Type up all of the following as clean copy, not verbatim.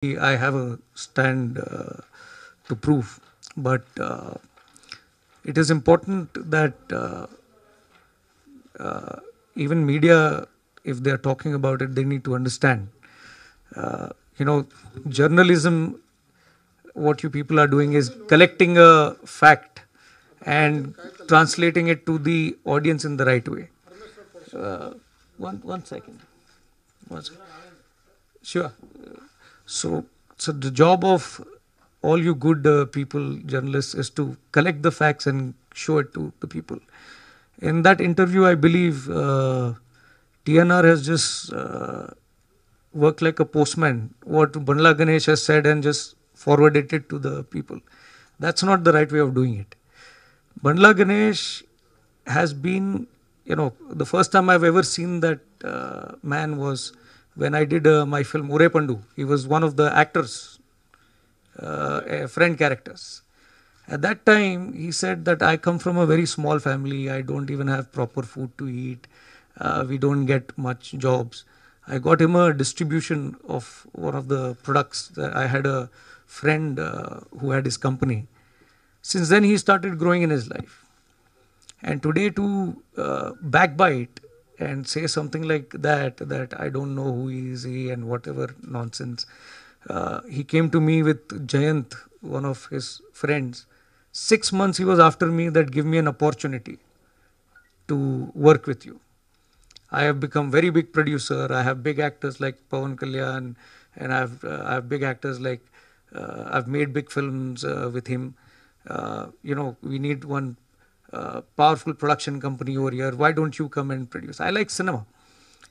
I have a stand to prove, but it is important that even media, if they are talking about it, they need to understand. Uh, you know, journalism, what you people are doing is collecting a fact and translating it to the audience in the right way. Uh, one second. One second. Sure. So, so the job of all you good people, journalists, is to collect the facts and show it to the people. In that interview, I believe TNR has just worked like a postman. What BandlaGanesh has said and just forwarded it to the people. That's not the right way of doing it. BandlaGanesh has been, the first time I've ever seen that man was when I did my film Ure Pandu. He was one of the actors, friend characters. At that time, he said that I come from a very small family. I don't even have proper food to eat. We don't get much jobs. I got him a distribution of one of the products. I had a friend who had his company. Since then, he started growing in his life. And today, to backbite and say something like that I don't know who is he and whatever nonsense. He came to me with Jayant, one of his friends. 6 months he was after me that give me an opportunity to work with you. I have become very big producer. I have big actors like Pawan Kalyan, and I have big actors like I've made big films with him. We need one powerful production company over here. Why don't you come and produce? I like cinema.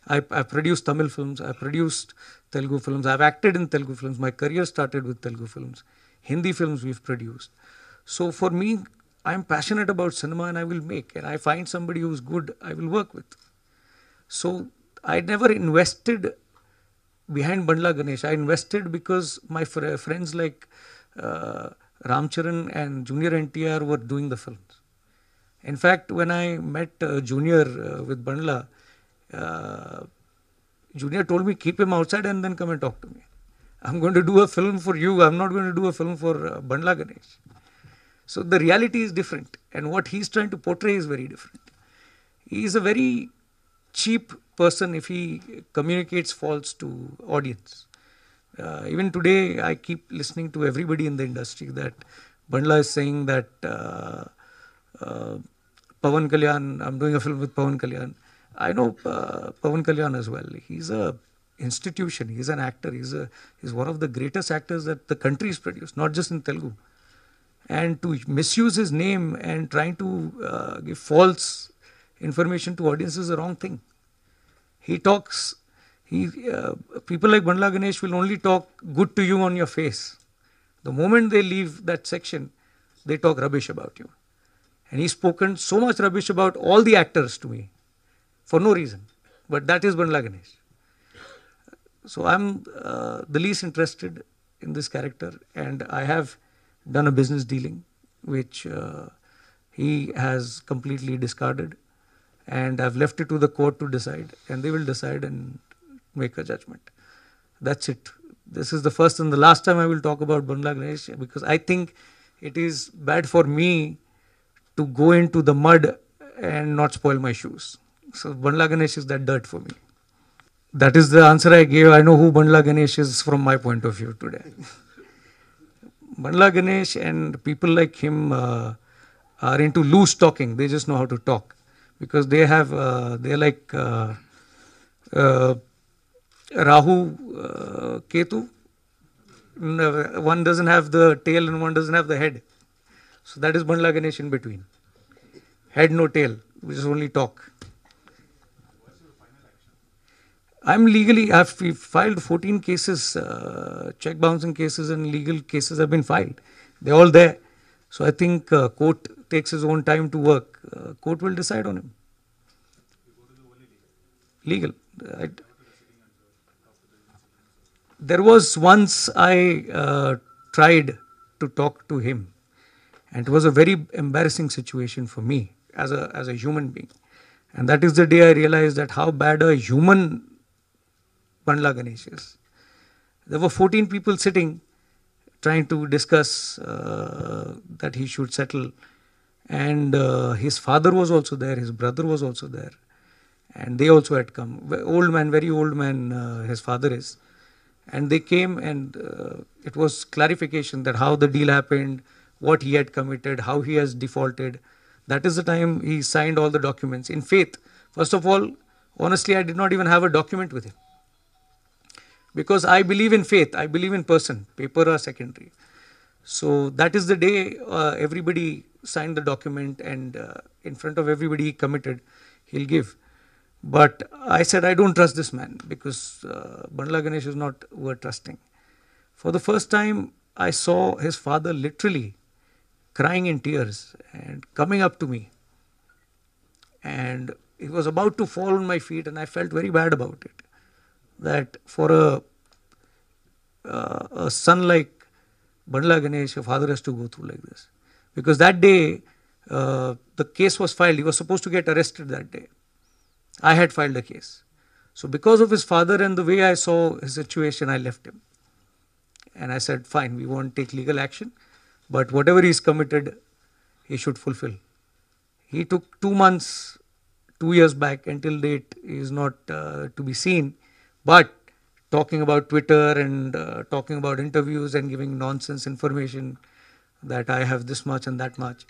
I produced Tamil films. I produced Telugu films. I've acted in Telugu films. My career started with Telugu films. Hindi films we've produced. So for me, I'm passionate about cinema and I will make. And I find somebody who's good, I will work with. So I never invested behind BandlaGanesh. I invested because my friends like Ramcharan and Junior NTR were doing the films. In fact, when I met Junior with Bandla, uh, Junior told me, keep him outside and then come and talk to me. I'm going to do a film for you. I'm not going to do a film for BandlaGanesh. So the reality is different. And what he's trying to portray is very different. He is a very cheap person if he communicates false to audience. Even today, I keep listening to everybody in the industry that Bandla is saying that Pawan Kalyan, I'm doing a film with Pawan Kalyan. I know Pawan Kalyan as well. He's a institution. He's an actor. He's one of the greatest actors that the country has produced, not just in Telugu. And to misuse his name and trying to give false information to audience is the wrong thing. He talks. People like BandlaGanesh will only talk good to you on your face. The moment they leave that section, they talk rubbish about you. And he's spoken so much rubbish about all the actors to me for no reason. But that is BandlaGanesh. So I'm the least interested in this character, and I have done a business dealing which he has completely discarded, and I've left it to the court to decide, and they will decide and make a judgment. That's it. This is the first and the last time I will talk about BandlaGanesh, because I think it is bad for me to go into the mud and not spoil my shoes. So BandlaGanesh is that dirt for me. That is the answer I gave. I know who BandlaGanesh is from my point of view today. BandlaGanesh and people like him are into loose talking. They just know how to talk because they have they're like Rahu, Ketu. One doesn't have the tail and one doesn't have the head. So that is BandlaGanesh in between. Head, no tail. We just only talk. I've filed 14 cases, check bouncing cases and legal cases have been filed. They're all there. So I think court takes his own time to work. Court will decide on him. Legal. There was once I tried to talk to him, and it was a very embarrassing situation for me as a human being. And that is the day I realized that how bad a human BandlaGanesh is. There were 14 people sitting trying to discuss that he should settle, and his father was also there, his brother was also there, and they also had come. Old man, very old man, his father is. And they came, and it was clarification that how the deal happened, what he had committed, how he has defaulted. That is the time he signed all the documents in faith. First of all, honestly, I did not even have a document with him, because I believe in faith, I believe in person. Paper are secondary. So that is the day everybody signed the document, and in front of everybody he committed he'll give. But I said, I don't trust this man, because BandlaGanesh is not worth trusting. For the first time, I saw his father literally crying in tears and coming up to me. And he was about to fall on my feet, and I felt very bad about it. That for a son like BandlaGanesh, a father has to go through like this. Because that day, the case was filed. He was supposed to get arrested that day. I had filed a case. So because of his father and the way I saw his situation, I left him. And I said, fine, we won't take legal action, but whatever he's committed, he should fulfill. He took 2 months, 2 years back, until date he is not to be seen. But talking about Twitter and talking about interviews and giving nonsense information that I have this much and that much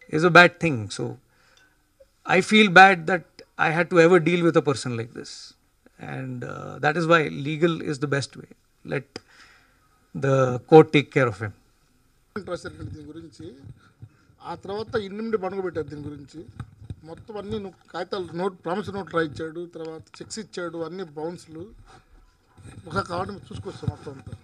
is a bad thing. So I feel bad that I had to ever deal with a person like this. And that is why legal is the best way. Let the court take care of him. దీని గురించి ఆ తర్వాత ఇన్నిమిడి పడుకోబెట్టారు. దీని గురించి మొత్తం అన్ని కాగితాలు promise note రాయించాడు, తర్వాత చెక్స్ ఇచ్చాడు, అన్ని బౌన్స్లు ఒకసారి కావాలంటే చూసుకొస్తాం మొత్తం అంతా.